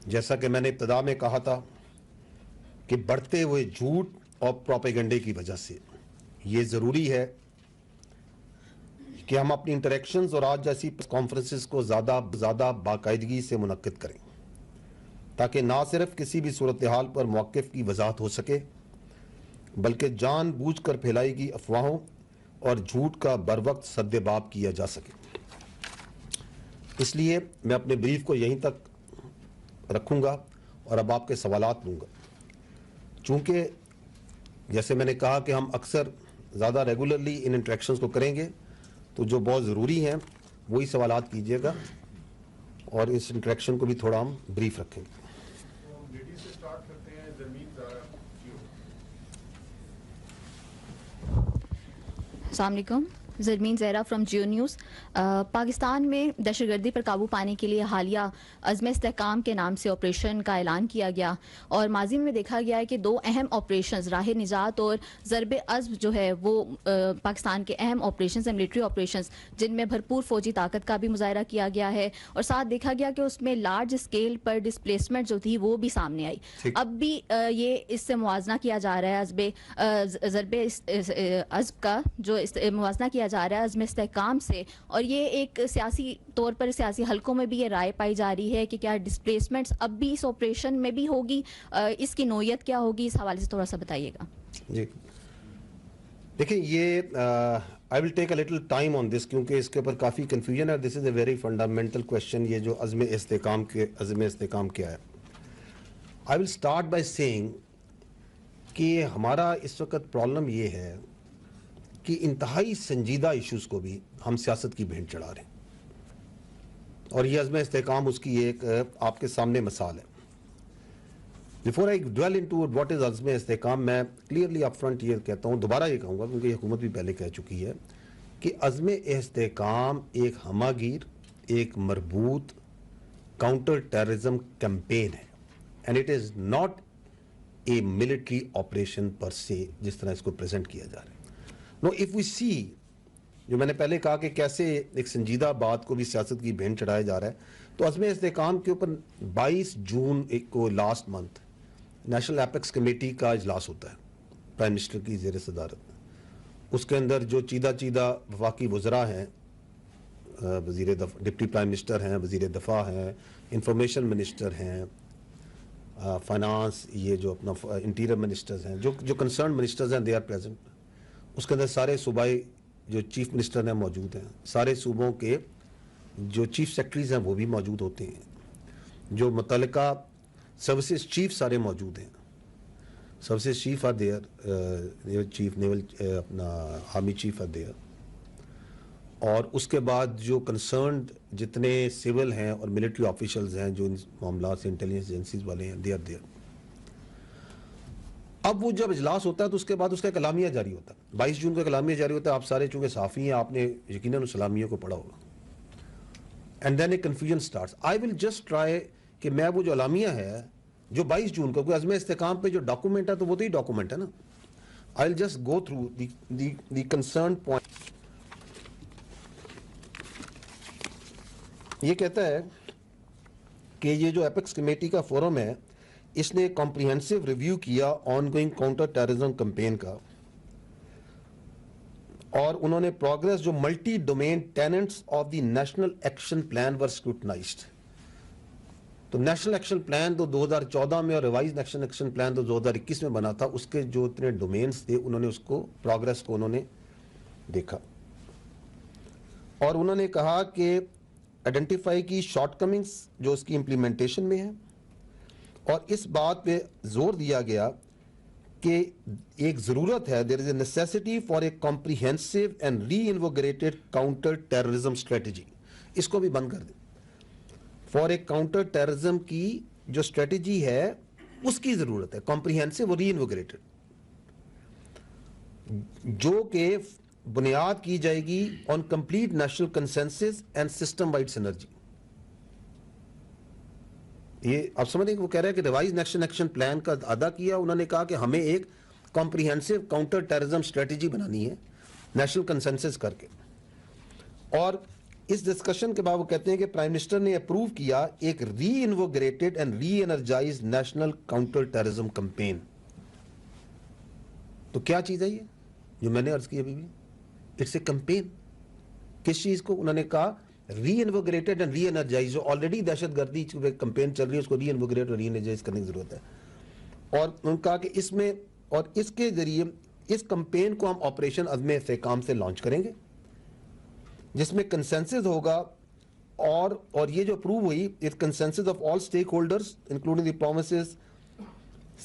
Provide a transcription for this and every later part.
جیسا کہ میں نے ابتدا میں کہا تھا کہ بڑھتے ہوئے جھوٹ اور پروپیگنڈے کی وجہ سے یہ ضروری ہے کہ ہم اپنی انٹریکشنز اور آج جیسی کانفرنسز کو زیادہ باقاعدگی سے منعقد کریں تاکہ نہ صرف کسی بھی صورتحال پر موقف کی وضاحت ہو سکے بلکہ جان بوجھ کر پھیلائی گئی افواہوں اور جھوٹ کا بروقت سد باب کیا جا سکے. اس لیے میں اپنے بریف کو یہیں تک رکھوں گا اور اب آپ کے سوالات لوں گا. چونکہ جیسے میں نے کہا کہ ہم اکثر زیادہ ریگولرلی ان انٹریکشنز کو کریں گے تو جو بہت ضروری ہیں وہی سوالات کیجیے گا اور اس انٹریکشن کو بھی تھوڑا ہم بریف رکھیں گے. السلام علیکم. Zarmeen Zahra from Jio news. پاکستان میں دہشت گردی پر قابو پانے کے لیے حالیہ عزم استحکام کے نام سے آپریشن کا اعلان کیا گیا اور ماضی میں دیکھا گیا ہے کہ دو اہم آپریشنز راہ نجات اور ضرب عزم جو ہے وہ پاکستان کے اہم آپریشنز ہیں, ملٹری آپریشنز, جن میں بھرپور فوجی طاقت کا بھی مظاہرہ کیا گیا ہے اور ساتھ دیکھا گیا کہ اس میں لارج اسکیل پر ڈسپلیسمنٹ جو تھی وہ بھی سامنے آئی. اب بھی یہ اس سے موازنہ کیا جا رہا ہے ضرب عزم کا جو موازنہ کیا جا رہا ہے عزم استحکام سے, اور یہ ایک سیاسی طور پر سیاسی حلقوں میں بھی یہ رائے پائی جا رہی ہے کہ کیا ڈسپلیسمنٹس اب بھی اس آپریشن میں بھی ہوگی, اس کی نوعیت کیا ہوگی, اس حوالے سے تھوڑا سا بتائیے گا. جی دیکھیں, یہ آئی ول ٹیک اے لٹل ٹائم آن دس کیونکہ اس کے اوپر کافی کنفیوژن ہے. دس از اے ویری فنڈامنٹل کویشچن, یہ جو عزم استحکام کیا ہے. آئی ول اسٹارٹ بائی سیئنگ کہ ہمارا اس وقت پرابلم یہ ہے کہ انتہائی سنجیدہ ایشوز کو بھی ہم سیاست کی بھینٹ چڑھا رہے ہیں اور یہ عزم استحکام اس کی ایک آپ کے سامنے مثال ہے. Before I delve into what is عزم استحکام, میں کلیئرلی اپ فرنٹ یہ کہتا ہوں, دوبارہ یہ کہوں گا کیونکہ یہ حکومت بھی پہلے کہہ چکی ہے کہ عزم استحکام ایک ہمہ گیر, ایک مربوط کاؤنٹر ٹیررزم کیمپین ہے and it is not a military operation per se جس طرح اس کو پریزنٹ کیا جا رہا ہے. نو اف وی سی, جو میں نے پہلے کہا کہ کیسے ایک سنجیدہ بات کو بھی سیاست کی بھینٹ چڑھایا جا رہا ہے, تو عزم استحکام کے اوپر 22 جون کو last month national apex committee کا اجلاس ہوتا ہے پرائم منسٹر کی زیر صدارت. اس کے اندر جو چیدہ وفاقی وزراء ہیں, ڈپٹی پرائم منسٹر ہیں, وزیر دفاع ہیں, انفارمیشن منسٹر ہیں, فائنانس, یہ جو اپنا انٹیریئر منسٹرز ہیں, جو کنسرن منسٹرز ہیں, دے آر پریزنٹ. اس کے اندر سارے صوبائی جو چیف منسٹر ہیں موجود ہیں, سارے صوبوں کے جو چیف سیکرٹریز ہیں وہ بھی موجود ہوتے ہیں, جو متعلقہ سروسز چیف سارے موجود ہیں. Services chief are there, chief naval اپنا آرمی چیف آر دیئر, اور اس کے بعد جو کنسرنڈ جتنے سول ہیں اور ملٹری آفیشلز ہیں جو ان معاملات سے انٹیلیجنس ایجنسیز والے ہیں, دے آر دیئر. اب وہ جب اجلاس ہوتا ہے تو اس کے بعد اس کا ایک اعلامیہ جاری ہوتا ہے. 22 جون کا اعلامیہ جاری ہوتا ہے. آپ سارے چونکہ صحافی ہیں, آپ نے یقیناً اس اعلامیہ کو پڑھا ہوگا. And then a confusion starts. I will just try کہ میں وہ جو اعلامیہ ہے جو 22 جون کا, کوئی عزم استحکام پہ جو ڈاکومنٹ ہے تو وہ تو ہی ڈاکومنٹ ہے نا. I will just go through the concern point. یہ کہتا ہے کہ یہ جو ایپیکس کمیٹی کا فورم ہے, اس نے کمپریہنسو ریویو کیا on going counter terrorism campaign کا, اور انہوں نے پروگرس جو multi domain tenants of the national action plan were scrutinized. تو نیشنل ایکشن پلان تو 2014 میں اور ریوائز نیشنل ایکشن پلان تو 2021 میں بنا تھا, اس کے جو اتنے ڈومینز تھے انہوں نے اس کو پروگرس کو انہوں نے دیکھا اور انہوں نے کہا کہ آئیڈینٹیفائی کی شارٹ کمنگز جو اس کی امپلیمنٹیشن میں ہیں, اور اس بات پہ زور دیا گیا کہ ایک ضرورت ہے, there is a necessity for a comprehensive and reinvigorated counter terrorism strategy. اس کو بھی بند کر دیں. فار اے کاؤنٹر ٹیررزم کی جو اسٹریٹجی ہے اس کی ضرورت ہے, کمپریہنسو اور ری انوگریٹڈ, جو کہ بنیاد کی جائے گی on complete national consensus and system wide synergy. یہ آپ سمجھیں کہ وہ کہہ رہے ہیں کہ ریوائز نیشنل ایکشن پلان کا ادا کیا, انہوں نے کہا کہ ہمیں ایک کمپریہنسو کاؤنٹر ٹیررزم اسٹریٹجی بنانی ہے نیشنل کنسنسس کر کے, اور اس ڈسکشن کے بعد وہ کہتے ہیں کہ پرائم منسٹر نے اپروو کیا ایک reinvigorated and reenergize national counter terrorism campaign. تو کیا چیز ہے یہ جو میں نے عرض کی ابھی بھی؟ It's a campaign. کس چیز کو؟ انہوں نے کہا reinvigorated and reenergise. جو آلریڈی دہشت گردی کمپین چل رہی ہے اس کو ری انوگریٹ اور ری انرجائز کرنے کی ضرورت ہے. اور انہوں نے کہا کہ اس میں اور اس کے ذریعے اس کمپین کو ہم آپریشن عزم استحکام سے لانچ کریں گے جس میں کنسنسس ہوگا اور یہ جو اپروو ہوئی it consensus of all stakeholders including the promises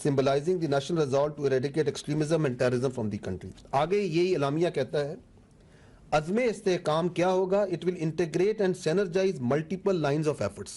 symbolizing the national result to eradicate extremism and terrorism from the country. آگے یہی اعلامیہ کہتا ہے عزم استحکام کیا ہوگا؟ It will integrate and synergize multiple lines of efforts.